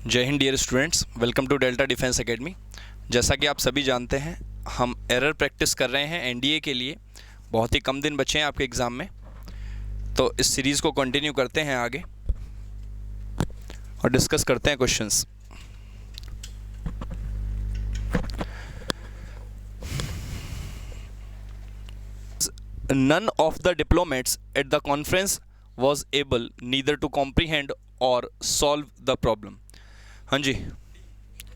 जय हिंद dear students, welcome to delta defence academy. जैसा कि आप सभी जानते हैं, हम एरर प्रैक्टिस कर रहे हैं एनडीए के लिए। बहुत ही कम दिन बचे हैं आपके एग्ज़ाम में, तो इस सीरीज़ को कंटिन्यू करते हैं आगे और डिस्कस करते हैं questions. None of the diplomats at the conference was able neither to comprehend or solve the problem। हाँ जी,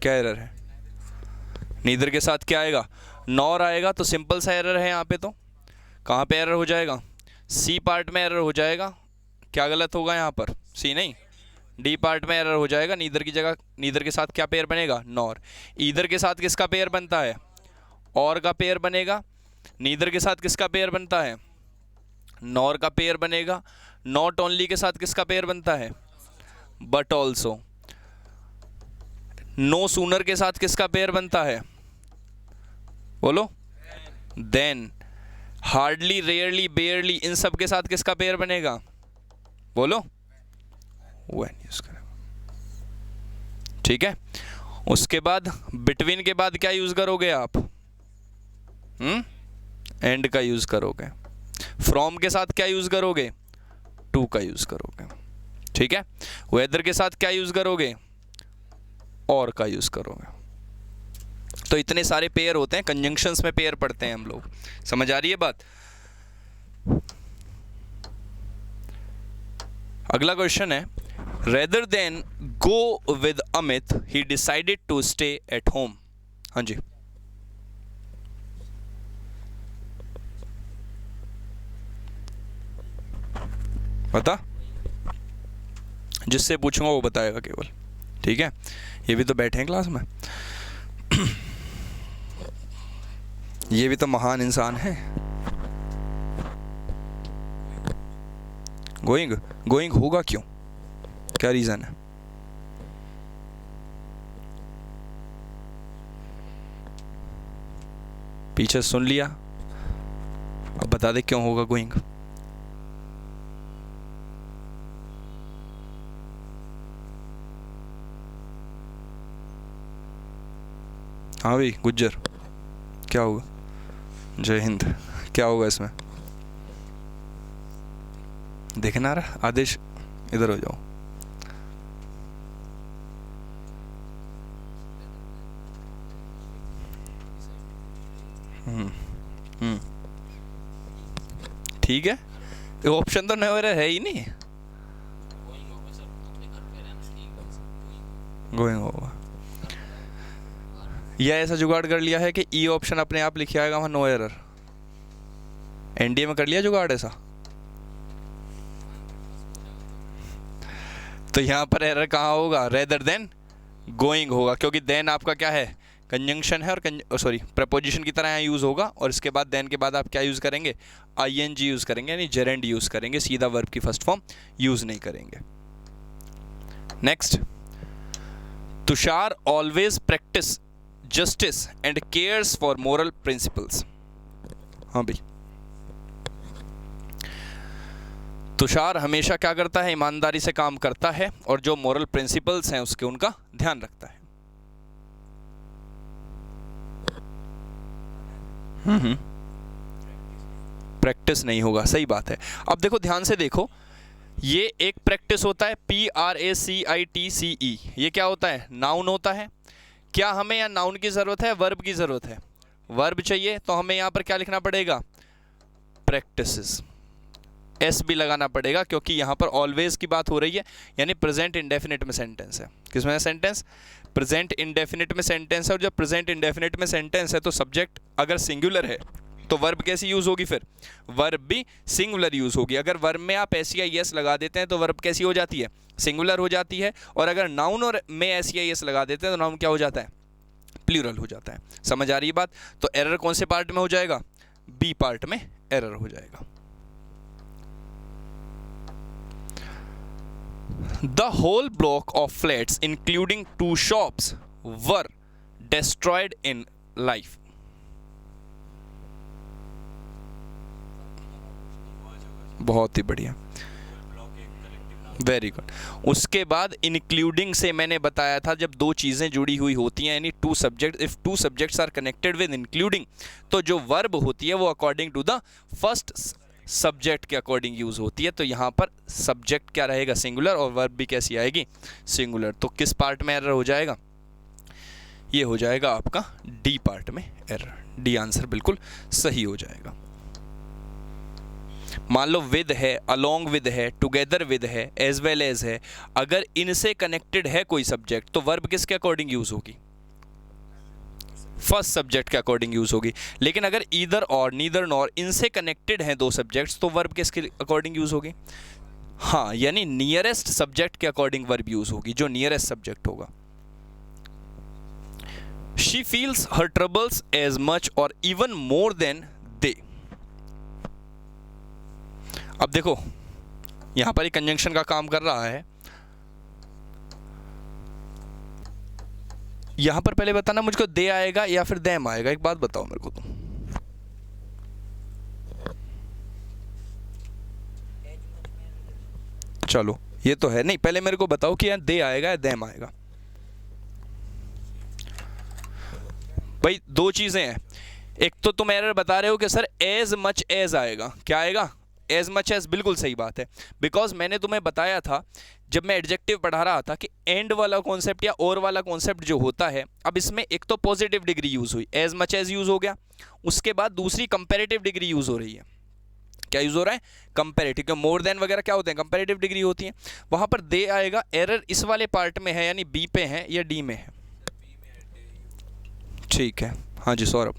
क्या एरर है? नीदर के साथ क्या आएगा? नॉर आएगा, तो सिंपल सा एरर है यहाँ पे। तो कहाँ पे एरर हो जाएगा? सी पार्ट में एरर हो जाएगा। क्या गलत होगा यहाँ पर? सी नहीं, डी पार्ट में एरर हो जाएगा। नीदर की जगह नीदर के साथ क्या पेयर बनेगा? नॉर। ईदर के साथ किसका पेयर बनता है? और का पेयर बनेगा। नीदर के साथ किसका पेयर बनता है? नॉर का पेयर बनेगा। नॉट ओनली के साथ किसका पेयर बनता है? But also. नो सूनर के साथ किसका पेयर बनता है? बोलो। देन। हार्डली, रेयरली, बेयरली, इन सब के साथ किसका पेयर बनेगा? बोलो। व्हेन यूज करेगा। ठीक है। उसके बाद बिटवीन के बाद क्या यूज करोगे आप? एंड का यूज करोगे। फ्रॉम के साथ क्या यूज करोगे? टू का यूज करोगे। ठीक है। वेदर के साथ क्या यूज करोगे? और का यूज करोगे। तो इतने सारे पेयर होते हैं, कंजंक्शंस में पेयर पढ़ते हैं हम लोग। समझ आ रही है बात? अगला क्वेश्चन है, rather than go with Amit he decided to stay at home. हाँ जी, बता। जिससे पूछूंगा वो बताएगा केवल। ठीक है, ये भी तो बैठे हैं क्लास में। ये भी तो महान इंसान है। गोइंग होगा क्यों? क्या रीजन है? पीछे सुन लिया, अब बता दे क्यों होगा गोइंग। हाँ भाई गुज्जर, क्या होगा? जय हिंद, क्या होगा इसमें? देखना रहा आदेश, इधर हो जाओ। ठीक है, ऑप्शन तो नया है ही नहीं। गोइंग होगा, या ऐसा जुगाड़ कर लिया है कि ई ऑप्शन अपने आप लिखे आएगा वहाँ, नो एरर। एनडीए में कर लिया जुगाड़ ऐसा, तो यहाँ पर एरर कहाँ होगा? रेदर देन गोइंग होगा, क्योंकि देन आपका क्या है? कंजंक्शन है, और सॉरी प्रपोजिशन की तरह यहाँ यूज़ होगा। और इसके बाद देन के बाद आप क्या यूज़ करेंगे? आईएनजी यूज़ करेंगे, यानी जेरेंड यूज़ करेंगे। सीधा वर्ब की फर्स्ट फॉर्म यूज़ नहीं करेंगे। Next, Tushar always practice justice and cares for moral principles. हाँ भाई, तुषार हमेशा क्या करता है? ईमानदारी से काम करता है और जो मोरल प्रिंसिपल्स हैं उसके उनका ध्यान रखता है। प्रैक्टिस नहीं होगा, सही बात है। अब देखो, ध्यान से देखो, ये एक प्रैक्टिस होता है PRACITCE। ये क्या होता है? नाउन होता है। क्या हमें यहाँ नाउन की जरूरत है? वर्ब की जरूरत है। वर्ब चाहिए तो हमें यहाँ पर क्या लिखना पड़ेगा? प्रैक्टिसेस। एस भी लगाना पड़ेगा, क्योंकि यहाँ पर ऑलवेज की बात हो रही है, यानी प्रेजेंट इंडेफिनिट में सेंटेंस है। किसमें है सेंटेंस? प्रेजेंट इंडेफिनिट में सेंटेंस है। और जब प्रेजेंट इंडेफिनिट में सेंटेंस है तो सब्जेक्ट अगर सिंगुलर है तो वर्ब कैसी यूज होगी? फिर वर्ब भी सिंगुलर यूज होगी। अगर वर्ब में आप एस या एस लगा देते हैं तो वर्ब कैसी हो जाती है? सिंगुलर हो जाती है। और अगर नाउन और में एस या एस लगा देते हैं तो नाउन क्या हो जाता है? प्लूरल हो जाता है। समझ आ रही है बात? तो एरर कौन से पार्ट में हो जाएगा? बी पार्ट में एरर हो जाएगा। The whole block of flats, including 2 shops, were destroyed in life. बहुत ही बढ़िया। Very good. उसके बाद इंक्लूडिंग से मैंने बताया था, जब दो चीज़ें जुड़ी हुई होती हैं, यानी two subject, if two subjects are connected with including, तो जो वर्ब होती है वो according to the first subject के अकॉर्डिंग यूज़ होती है। तो यहाँ पर सब्जेक्ट क्या रहेगा, सिंगुलर, और वर्ब भी कैसी आएगी, सिंगुलर। तो किस पार्ट में एरर हो जाएगा, ये हो जाएगा आपका डी पार्ट में एरर। डी आंसर बिल्कुल सही हो जाएगा। मान लो विद है, अलोंग विद है, टुगेदर विद है, एज वेल एज है, अगर इनसे कनेक्टेड है कोई सब्जेक्ट तो वर्ब किसके अकॉर्डिंग यूज होगी, फर्स्ट सब्जेक्ट के अकॉर्डिंग यूज होगी। लेकिन अगर ईदर और, नीदर नॉर, इनसे कनेक्टेड हैं दो सब्जेक्ट्स तो वर्ब किसके अकॉर्डिंग यूज होगी, हाँ, यानी नियरेस्ट सब्जेक्ट के अकॉर्डिंग वर्ब यूज होगी, जो नियरेस्ट सब्जेक्ट होगा। She feels her troubles as much और इवन मोर देन दे। अब देखो यहां पर एक कंजंक्शन का काम कर रहा है। यहां पर पहले बताना मुझको दे आएगा या फिर देम आएगा, एक बात बताओ मेरे को तुम। चलो ये तो है, नहीं पहले मेरे को बताओ कि यार दे आएगा या देम आएगा। भाई दो चीजें हैं, एक तो तुम एरर बता रहे हो कि सर एज मच एज आएगा, क्या आएगा, एज मच एज, बिल्कुल सही बात है। बिकॉज मैंने तुम्हें बताया था जब मैं एडजेक्टिव पढ़ा रहा था कि एंड वाला कॉन्सेप्ट या और वाला कॉन्सेप्ट जो होता है, अब इसमें एक तो पॉजिटिव डिग्री यूज हुई, एज मच एज यूज हो गया, उसके बाद दूसरी कंपैरेटिव डिग्री यूज हो रही है। क्या यूज हो रहा है, कंपैरेटिव, क्योंकि मोर देन वगैरह क्या होते हैं, कंपैरेटिव डिग्री होती है। वहां पर दे आएगा, एरर इस वाले पार्ट में है, यानी बी पे है या डी में है, ठीक है, हाँ जी सौरभ।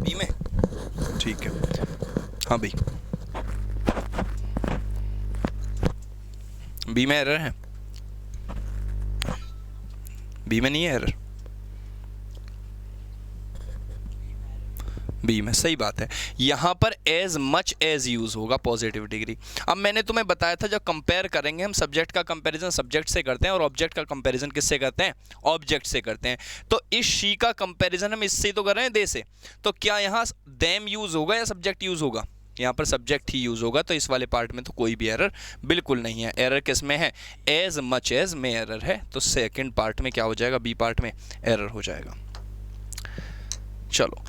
बी में, ठीक है, हाँ भाई बी में एरर है, बी में नहीं है एरर, बी में, सही बात है। यहां पर एज मच एज यूज होगा, पॉजिटिव डिग्री। अब मैंने तुम्हें बताया था जब कंपेयर करेंगे हम, सब्जेक्ट का कंपैरिजन सब्जेक्ट से करते हैं और ऑब्जेक्ट का कंपैरिजन किससे करते हैं, ऑब्जेक्ट से करते हैं। तो इस शी का कंपैरिजन हम इससे तो कर रहे हैं, दे से, तो क्या यहां देम यूज होगा या सब्जेक्ट यूज होगा, यहाँ पर सब्जेक्ट ही यूज होगा। तो इस वाले पार्ट में तो कोई भी एरर बिल्कुल नहीं है। एरर किस में है, एज मच एज में एरर है, तो सेकंड पार्ट में क्या हो जाएगा, बी पार्ट में एरर हो जाएगा। चलो,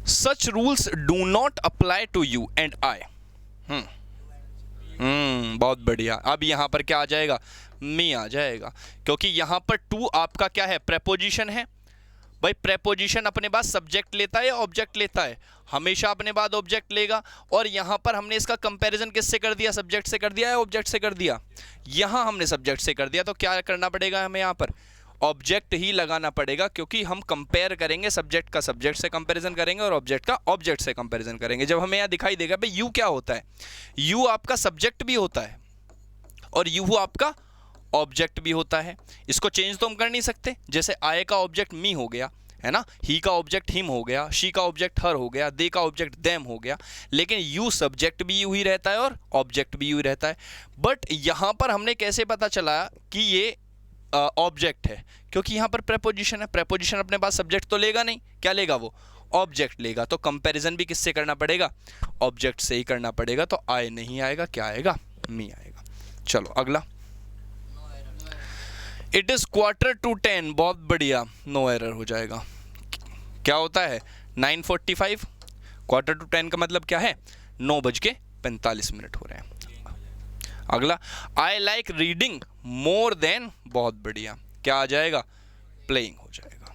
such rules do not apply to you and I. बहुत बढ़िया। अब यहां पर क्या आ जाएगा, मी आ जाएगा, क्योंकि यहां पर टू आपका क्या है, प्रेपोजिशन है। भाई प्रेपोजिशन अपने बाद सब्जेक्ट लेता है या ऑब्जेक्ट लेता है, हमेशा अपने बाद ऑब्जेक्ट लेगा। और यहां पर हमने इसका कंपैरिजन किससे कर दिया, सब्जेक्ट से कर दिया या ऑब्जेक्ट से कर दिया, यहां हमने सब्जेक्ट से कर दिया। तो क्या करना पड़ेगा हमें, यहां पर ऑब्जेक्ट ही लगाना पड़ेगा, क्योंकि हम कंपेयर करेंगे, सब्जेक्ट का सब्जेक्ट से कंपैरिजन करेंगे और ऑब्जेक्ट का ऑब्जेक्ट से कंपैरिजन करेंगे। जब हमें यहाँ दिखाई देगा भाई यू क्या होता है, यू आपका सब्जेक्ट भी होता है और यू आपका ऑब्जेक्ट भी होता है। इसको चेंज तो हम कर नहीं सकते, जैसे आई का ऑब्जेक्ट मी हो गया है ना, ही का ऑब्जेक्ट हिम हो गया, शी का ऑब्जेक्ट हर हो गया, दे का ऑब्जेक्ट देम हो गया। लेकिन यू सब्जेक्ट भी यू ही रहता है और ऑब्जेक्ट भी यू ही रहता है। बट यहां पर हमने कैसे पता चला कि ये ऑब्जेक्ट है, क्योंकि यहां पर प्रेपोजिशन है। प्रेपोजिशन अपने पास सब्जेक्ट तो लेगा नहीं, क्या लेगा वो, ऑब्जेक्ट लेगा। तो कंपैरिजन भी किससे करना पड़ेगा, ऑब्जेक्ट से ही करना पड़ेगा। तो आई नहीं आएगा, क्या आएगा, मी आएगा। चलो अगला, इट इज 9:45, बहुत बढ़िया, नो एरर हो जाएगा। क्या होता है 9:45, 9:45 का मतलब क्या है, 9:45 हो रहे हैं। अगला, I like reading more than, बहुत बढ़िया, क्या आ जाएगा, प्लेइंग हो जाएगा।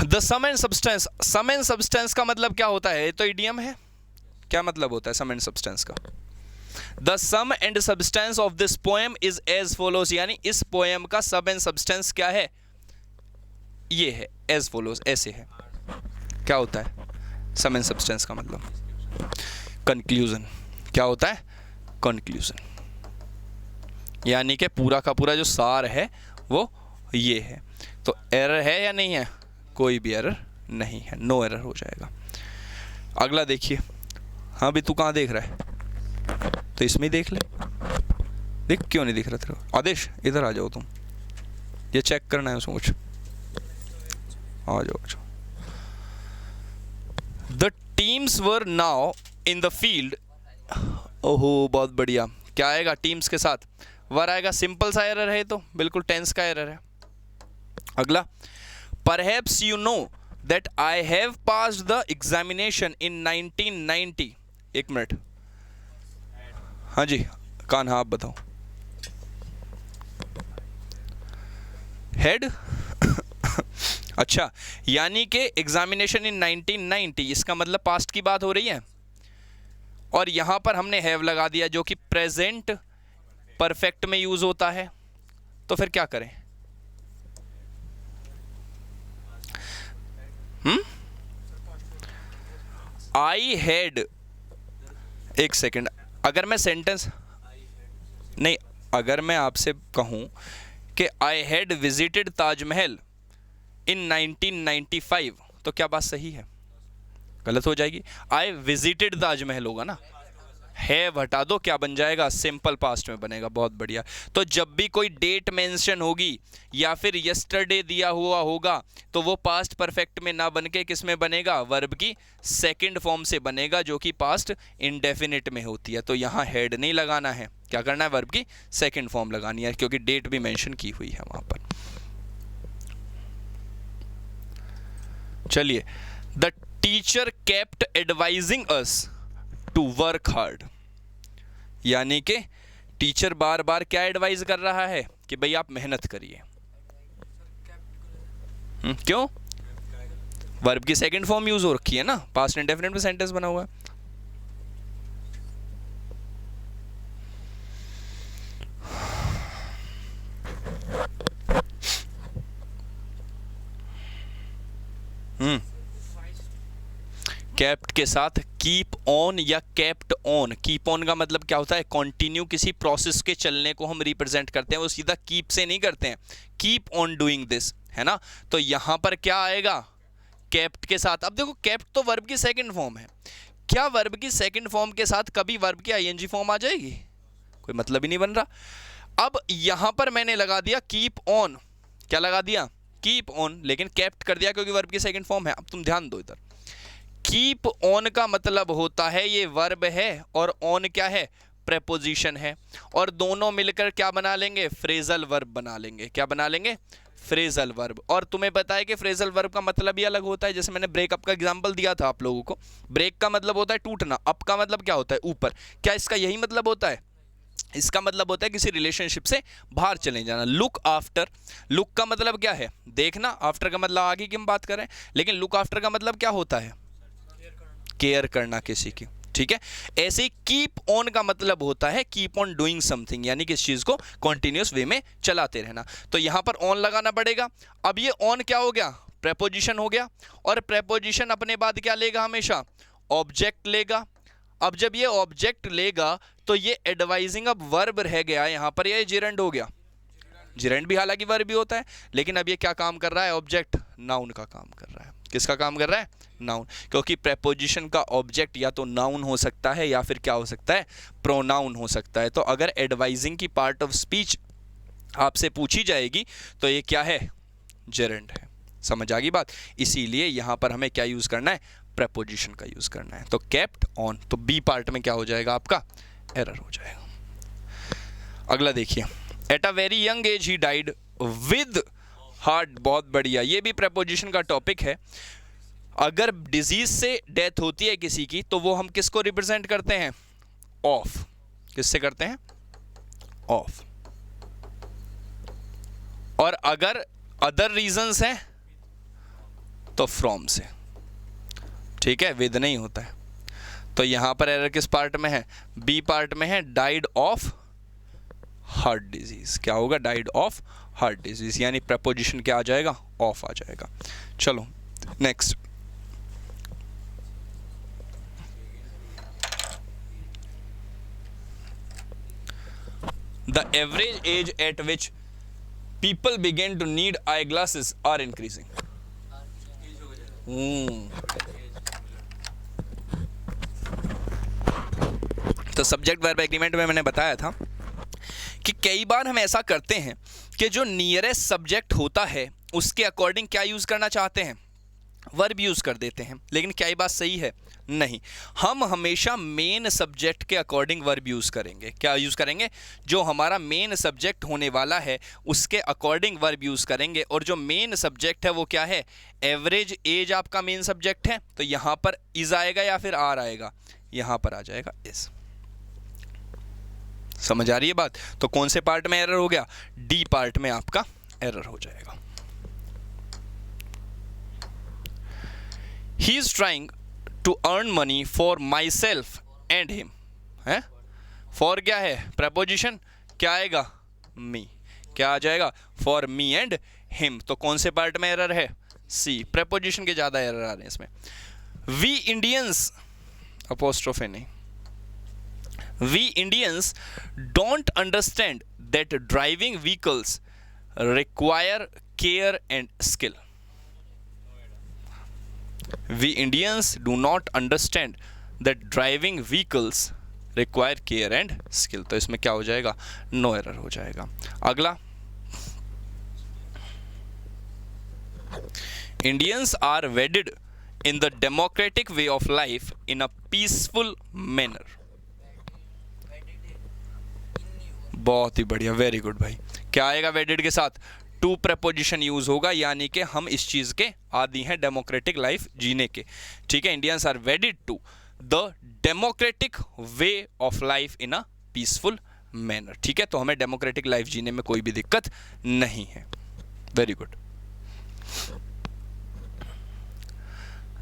The sum and substance, sum and substance का मतलब क्या होता है, ये तो इडियम है। क्या मतलब होता है सम एंड सब्सटेंस का, the sum and substance of this poem is as follows, यानी इस पोएम का सम एंड सब्सटेंस क्या है, ये है, एज फॉलोज, ऐसे है। क्या होता है सम एंड सब्सटेंस का मतलब, कंक्लूजन। क्या होता है, कंक्लूजन, यानी कि पूरा का पूरा जो सार है वो ये है। तो एरर है या नहीं है, कोई भी एरर नहीं है, नो एरर हो जाएगा। अगला देखिए। हाँ भी, तू कहाँ देख रहा है? तो इसमें ही देख ले। देख, क्यों नहीं दिख रहा तेरे को? आदेश इधर आ जाओ तुम, ये चेक करना है उसमें कुछ। आ जाओ आ जाओ। The teams were now in the field. ओहो बहुत बढ़िया। क्या आएगा टीम्स के साथ? वर आएगा। सिंपल सा एरर है तो, बिल्कुल टेंस का एरर है। अगला, perhaps you know that I have passed the examination in 1990। एक मिनट, हाँ जी कान्हा आप बताओ। हेड अच्छा, यानी कि एग्जामिनेशन इन 1990, इसका मतलब पास्ट की बात हो रही है, और यहां पर हमने हैव लगा दिया जो कि प्रेजेंट परफेक्ट में यूज होता है। तो फिर क्या करें? आई हैड, एक सेकेंड, अगर मैं सेंटेंस नहीं, अगर मैं आपसे कहूं कि आई हैड विजिटेड ताजमहल इन 1995, तो क्या बात सही है? गलत हो जाएगी। आई विजिटेड ताजमहल होगा ना। हैव हटा दो, क्या बन जाएगा? सिंपल पास्ट में बनेगा। बहुत बढ़िया। तो जब भी कोई डेट मेंशन होगी या फिर यस्टरडे दिया हुआ होगा, तो वो पास्ट परफेक्ट में ना बन के किस में बनेगा? वर्ब की सेकंड फॉर्म से बनेगा, जो कि पास्ट इंडेफिनिट में होती है। तो यहाँ हेड नहीं लगाना है, क्या करना है? वर्ब की सेकंड फॉर्म लगानी है, क्योंकि डेट भी मेंशन की हुई है वहां पर। चलिए, the teacher kept advising us to work hard, यानी कि टीचर बार बार क्या एडवाइज कर रहा है कि भाई आप मेहनत करिए। क्यों? वर्ब की सेकंड फॉर्म यूज हो रखी है ना, पास्ट इंडेफिनिट में सेंटेंस बना हुआ है। केप्ट के साथ कीप ऑन या केप्ट ऑन। कीप ऑन का मतलब क्या होता है? कंटिन्यू किसी प्रोसेस के चलने को हम रिप्रेजेंट करते हैं, वो सीधा कीप से नहीं करते हैं। कीप ऑन डूइंग दिस, है ना। तो यहां पर क्या आएगा? केप्ट के साथ। अब देखो, केप्ट तो वर्ब की सेकंड फॉर्म है। क्या वर्ब की सेकंड फॉर्म के साथ कभी वर्ब की आईएनजी फॉर्म आ जाएगी? कोई मतलब ही नहीं बन रहा। अब यहां पर मैंने लगा दिया कीप ऑन। क्या लगा दिया? कीप ऑन, लेकिन केप्ट कर दिया क्योंकि वर्ब की सेकंड फॉर्म है। अब तुम ध्यान दो इधर, कीप ऑन का मतलब होता है ये वर्ब है, और ऑन क्या है? प्रेपोजिशन है, और दोनों मिलकर क्या बना लेंगे? फ्रेजल वर्ब बना लेंगे। क्या बना लेंगे? Phrasal verb. और तुम्हें पता है कि फ्रेजल वर्ब का मतलब ही अलग होता है। जैसे मैंने ब्रेकअप का एग्जांपल दिया था आप लोगों को। ब्रेक का मतलब होता है टूटना, अप का मतलब क्या होता है? ऊपर। क्या इसका यही मतलब होता है? इसका मतलब होता है किसी रिलेशनशिप से बाहर चले जाना। लुक आफ्टर, लुक का मतलब क्या है? देखना। आफ्टर का मतलब आगे की हम बात करें, लेकिन लुक आफ्टर का मतलब क्या होता है? केयर करना किसी की। ठीक है। ऐसे ही कीप ऑन का मतलब होता है कीप ऑन डूइंग समथिंग, यानी किस चीज को कॉन्टिन्यूस वे में चलाते रहना। तो यहां पर ऑन लगाना पड़ेगा। अब ये ऑन क्या हो गया? प्रेपोजिशन हो गया, और प्रेपोजिशन अपने बाद क्या लेगा? हमेशा ऑब्जेक्ट लेगा। अब जब ये ऑब्जेक्ट लेगा तो ये एडवाइजिंग अब वर्ब रह गया यहां पर, ये जिरेंड हो गया। जिरेंड भी हालांकि वर्ब भी होता है, लेकिन अब ये क्या काम कर रहा है? ऑब्जेक्ट, नाउन का काम कर रहा है। किसका काम कर रहा है? नाउन। क्योंकि प्रेपोजिशन का ऑब्जेक्ट या तो नाउन हो सकता है या फिर क्या हो सकता है? प्रोनाउन हो सकता है। तो अगर एडवाइजिंग की पार्ट ऑफ स्पीच आपसे पूछी जाएगी तो ये क्या है? जेरेंड है। समझ आ गई बात? इसीलिए यहां पर हमें क्या यूज करना है? प्रेपोजिशन का यूज करना है। तो केप्ट ऑन, तो बी पार्ट में क्या हो जाएगा आपका? एरर हो जाएगा। अगला देखिए, at a very young age he died with heart. बहुत बढ़िया, ये भी प्रेपोजिशन का टॉपिक है। अगर डिजीज से डेथ होती है किसी की, तो वो हम किसको रिप्रेजेंट करते हैं? ऑफ। किससे करते हैं? ऑफ। और अगर अदर रीजंस हैं तो फ्रॉम से। ठीक है, विद नहीं होता है। तो यहां पर एरर किस पार्ट में है? बी पार्ट में है, डाइड ऑफ हार्ट डिजीज। क्या होगा? डाइड ऑफ हार्ट डिजीज, यानी प्रेपोजिशन क्या आ जाएगा? ऑफ आ जाएगा। चलो next, the average age at which people begin to need eyeglasses are increasing. तो सब्जेक्ट वर्ब एग्रीमेंट में मैंने बताया था कि कई बार हम ऐसा करते हैं कि जो नियरेस्ट सब्जेक्ट होता है उसके अकॉर्डिंग क्या यूज़ करना चाहते हैं, वर्ब यूज़ कर देते हैं। लेकिन क्या ये बात सही है? नहीं, हम हमेशा मेन सब्जेक्ट के अकॉर्डिंग वर्ब यूज़ करेंगे। क्या यूज़ करेंगे? जो हमारा मेन सब्जेक्ट होने वाला है उसके अकॉर्डिंग वर्ब यूज़ करेंगे। और जो मेन सब्जेक्ट है वो क्या है? एवरेज एज आपका मेन सब्जेक्ट है, तो यहाँ पर इज आएगा या फिर आर आएगा? यहाँ पर आ जाएगा इज। समझ आ रही है बात? तो कौन से पार्ट में एरर हो गया? डी पार्ट में आपका एरर हो जाएगा। He is trying to earn money for myself and him. है? For क्या है? Preposition क्या आएगा? Me. क्या आ जाएगा? For me and him. तो कौन से पार्ट में एरर है? C. Preposition के ज़्यादा एरर आ रहे हैं इसमें। We Indians apostrophe नहीं। We Indians don't understand that driving vehicles require care and skill. We Indians do not understand that driving vehicles require care and skill. तो इसमें क्या हो जाएगा? नो एरर हो जाएगा। अगला, Indians are wedded in the democratic way of life in a peaceful manner. बहुत ही बढ़िया, वेरी गुड भाई। क्या आएगा वेडिड के साथ? टू प्रपोजिशन यूज होगा, यानी कि हम इस चीज के आदी हैं डेमोक्रेटिक लाइफ जीने के। ठीक है, Indians are wedded to the democratic way of life in a peaceful manner. ठीक है, तो हमें डेमोक्रेटिक लाइफ जीने में कोई भी दिक्कत नहीं है। Very good.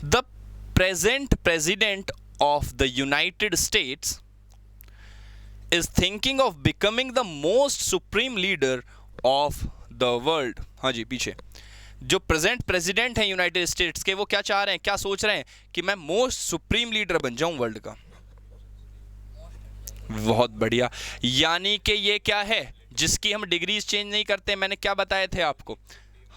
The present president of the United states is thinking of becoming the most supreme leader of the world. हाँ जी, पीछे जो प्रेजेंट प्रेसिडेंट है यूनाइटेड स्टेट्स के, वो क्या चाह रहे हैं, क्या सोच रहे हैं कि मैं मोस्ट सुप्रीम लीडर बन जाऊं वर्ल्ड का। बहुत बढ़िया, यानी कि ये क्या है, जिसकी हम डिग्रीज चेंज नहीं करते। मैंने क्या बताए थे आपको?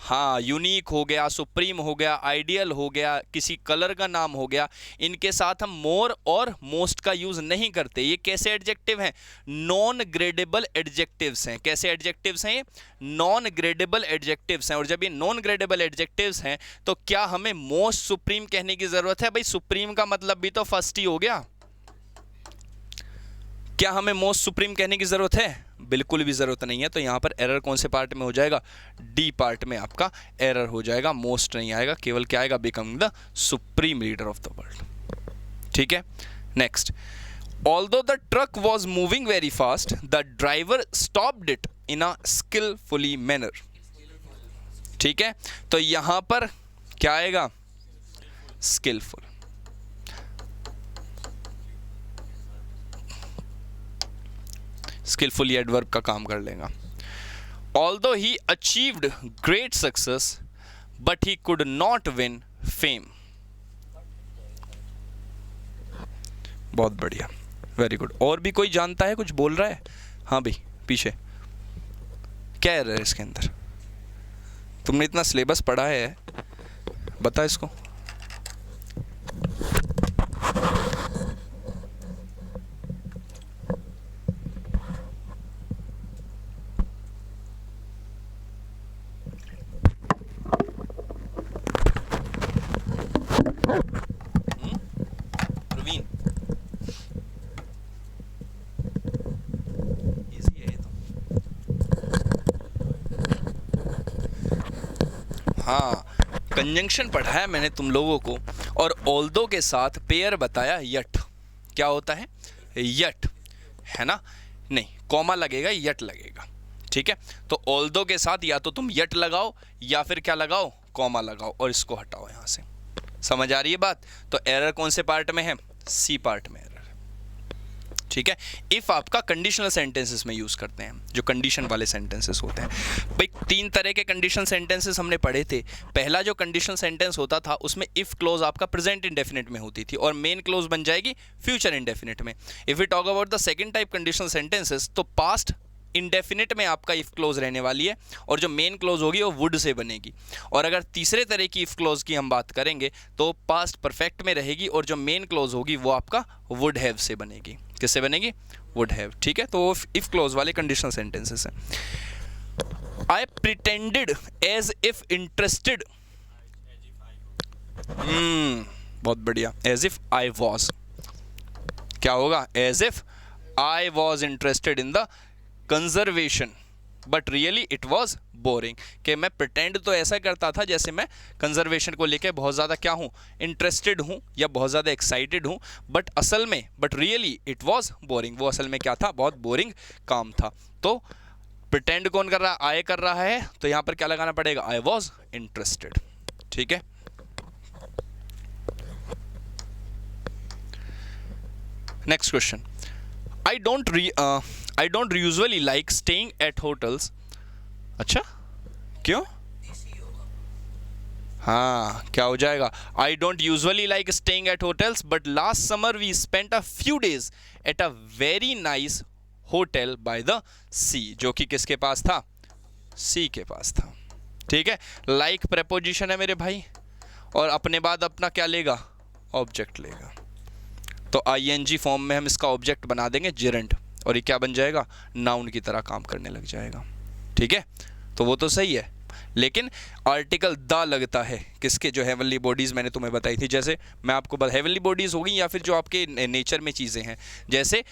हाँ, यूनिक हो गया, सुप्रीम हो गया, आइडियल हो गया, किसी कलर का नाम हो गया, इनके साथ हम मोर और मोस्ट का यूज नहीं करते। ये कैसे एडजेक्टिव हैं? नॉन ग्रेडेबल एडजेक्टिव्स हैं। कैसे एडजेक्टिव्स हैं? नॉन ग्रेडेबल एडजेक्टिव्स हैं। और जब ये नॉन ग्रेडेबल एडजेक्टिव्स हैं तो क्या हमें मोस्ट सुप्रीम कहने की जरूरत है? भाई सुप्रीम का मतलब भी तो फर्स्ट ही हो गया। क्या हमें मोस्ट सुप्रीम कहने की जरूरत है? बिल्कुल भी जरूरत नहीं है। तो यहां पर एरर कौन से पार्ट में हो जाएगा? डी पार्ट में आपका एरर हो जाएगा। मोस्ट नहीं आएगा, केवल क्या आएगा? Becoming the supreme leader of the world. ठीक है, next. Although the truck was moving very fast, the driver stopped it in a skilfully manner. ठीक है, तो यहां पर क्या आएगा? स्किलफुल। स्किलफुली एडवर्ब का काम कर लेगा। Although he achieved great success, but he could not win fame. बहुत बढ़िया, वेरी गुड। और भी कोई जानता है, कुछ बोल रहा है? हाँ भाई, पीछे क्या एरर है इसके अंदर? तुमने इतना सिलेबस पढ़ा है, बता इसको। हाँ, कंजंक्शन पढ़ाया मैंने तुम लोगों को, और ऑल्दो के साथ पेयर बताया यट। क्या होता है? यट, है ना? नहीं, कॉमा लगेगा, यट लगेगा। ठीक है, तो ऑल्दो के साथ या तो तुम यट लगाओ या फिर क्या लगाओ? कॉमा लगाओ, और इसको हटाओ यहां से। समझ आ रही है बात? तो एरर कौन से पार्ट में है? सी पार्ट में एरर। ठीक है, इफ आपका कंडीशनल सेंटेंसेस में यूज करते हैं, जो कंडीशन वाले सेंटेंसेस होते हैं। भाई तीन तरह के कंडीशनल सेंटेंसेस हमने पढ़े थे। पहला जो कंडीशनल सेंटेंस होता था उसमें इफ क्लोज आपका प्रेजेंट इंडेफिनिट में होती थी और मेन क्लोज बन जाएगी फ्यूचर इंडेफिनिट में। If we talk about the second type conditional sentences, तो पास्ट इंडेफिनिट में आपका इफ क्लोज रहने वाली है, और जो मेन क्लोज होगी वो वुड से बनेगी। और अगर तीसरे तरह की इफ क्लोज की हम बात करेंगे तो पास्ट परफेक्ट में रहेगी, और जो मेन क्लोज होगी वो आपका वुड हैव से बनेगी। किससे बनेगी? Would have. ठीक है, तो वो इफ क्लोज वाले कंडीशनल सेंटेंसेस हैं। I pretended as if interested, बहुत बढ़िया। एज इफ आई वॉज, क्या होगा? As if I was interested in the conservation but really it was boring, कि मैं प्रिटेंड तो ऐसा करता था जैसे मैं कंजर्वेशन को लेके बहुत ज़्यादा क्या हूँ, इंटरेस्टेड हूँ या बहुत ज़्यादा एक्साइटेड हूँ, but really it was boring, वो असल में क्या था? बहुत बोरिंग काम था। तो प्रिटेंड कौन कर रहा है? आई कर रहा है, तो यहाँ पर क्या लगाना पड़ेगा? I was interested. ठीक है, next question. I don't usually like staying at hotels. अच्छा, क्यों? हाँ, क्या हो जाएगा? I don't usually like staying at hotels but last summer we spent a few days at a very nice hotel by the sea, जो कि किसके पास था? सी के पास था। ठीक है, लाइक प्रेपोजिशन है मेरे भाई, और अपने बाद अपना क्या लेगा? ऑब्जेक्ट लेगा। तो आईएनजी फॉर्म में हम इसका ऑब्जेक्ट बना देंगे जेरेंट, और ये क्या बन जाएगा? नाउन की तरह काम करने लग जाएगा। ठीक है, तो वो तो सही है, लेकिन आर्टिकल द लगता है किसके? जो हेवनली बॉडीज़ मैंने तुम्हें बताई थी, जैसे मैं आपको हेवनली बॉडीज़ होगी या फिर जो आपके नेचर में चीज़ें हैं, जैसे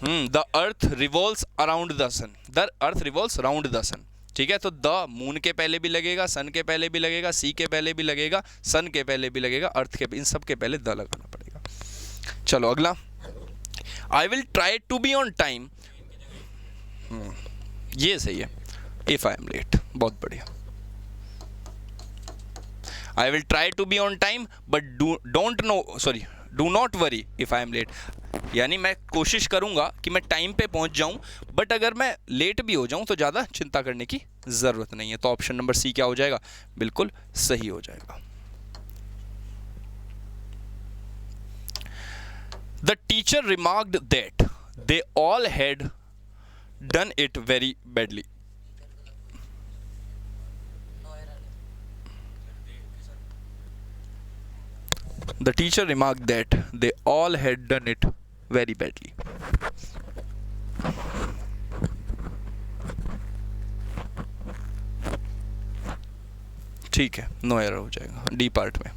the earth revolves around the sun, the earth revolves around the sun. ठीक है, तो द मून के पहले भी लगेगा, सन के पहले भी लगेगा, सी के पहले भी लगेगा, सन के पहले भी लगेगा, अर्थ के, इन सब के पहले द लगाना पड़ेगा। चलो अगला, I will try to be on time, ये सही है। इफ आई एम लेट, बहुत बढ़िया। I will try to be on time but do not worry if I am late, यानी मैं कोशिश करूंगा कि मैं टाइम पे पहुंच जाऊं, बट अगर मैं लेट भी हो जाऊं तो ज़्यादा चिंता करने की ज़रूरत नहीं है। तो ऑप्शन नंबर सी क्या हो जाएगा? बिल्कुल सही हो जाएगा। The teacher remarked that they all had done it very badly. The teacher remarked that they all had done it very badly. ठीक है, नो एरर हो जाएगा डी पार्ट में।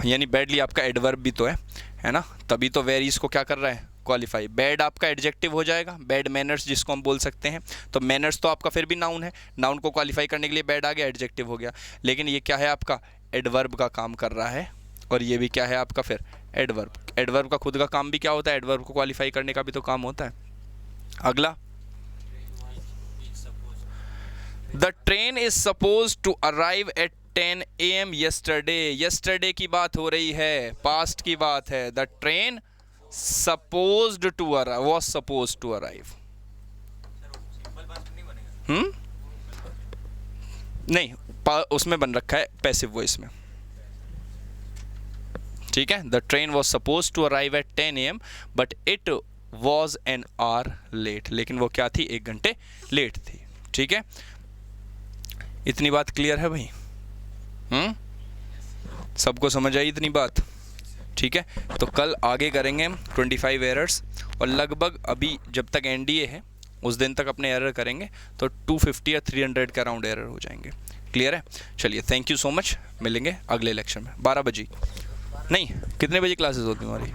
यानी बैडली आपका एडवर्ब भी तो है ना, तभी तो वेरीज को क्या कर रहा है? क्वालिफाई। बैड आपका एडजेक्टिव हो जाएगा, बैड मैनर्स जिसको हम बोल सकते हैं, तो मैनर्स तो आपका फिर भी नाउन है, नाउन को क्वालिफाई करने के लिए बैड आ गया, एडजेक्टिव हो गया, लेकिन ये क्या है? आपका एडवर्ब का काम कर रहा है, और ये भी क्या है आपका? फिर एडवर्ब। एडवर्ब का खुद का काम भी क्या होता है? एडवर्ब को क्वालिफाई करने का भी तो काम होता है। अगला, the train is suppose to arrive at 10 AM yesterday। yesterday की बात हो रही है, पास्ट की बात है। The train supposed to arrive, was supposed to arrive। नहीं, उसमें बन रखा है पैसिव वॉइस में। ठीक है, the train was supposed to arrive at 10 AM but it was an hour late, लेकिन वो क्या थी? 1 घंटे लेट थी। ठीक है, इतनी बात क्लियर है भाई? सबको समझ आई इतनी बात? ठीक है, तो कल आगे करेंगे हम 25 एरर्स, और लगभग अभी जब तक एनडीए है उस दिन तक अपने एरर करेंगे, तो 250 या 300 के अराउंड एरर हो जाएंगे। क्लियर है? चलिए, थैंक यू सो मच, मिलेंगे अगले लेक्चर में 12 बजे। नहीं, कितने बजे क्लासेस होती हैं हमारी?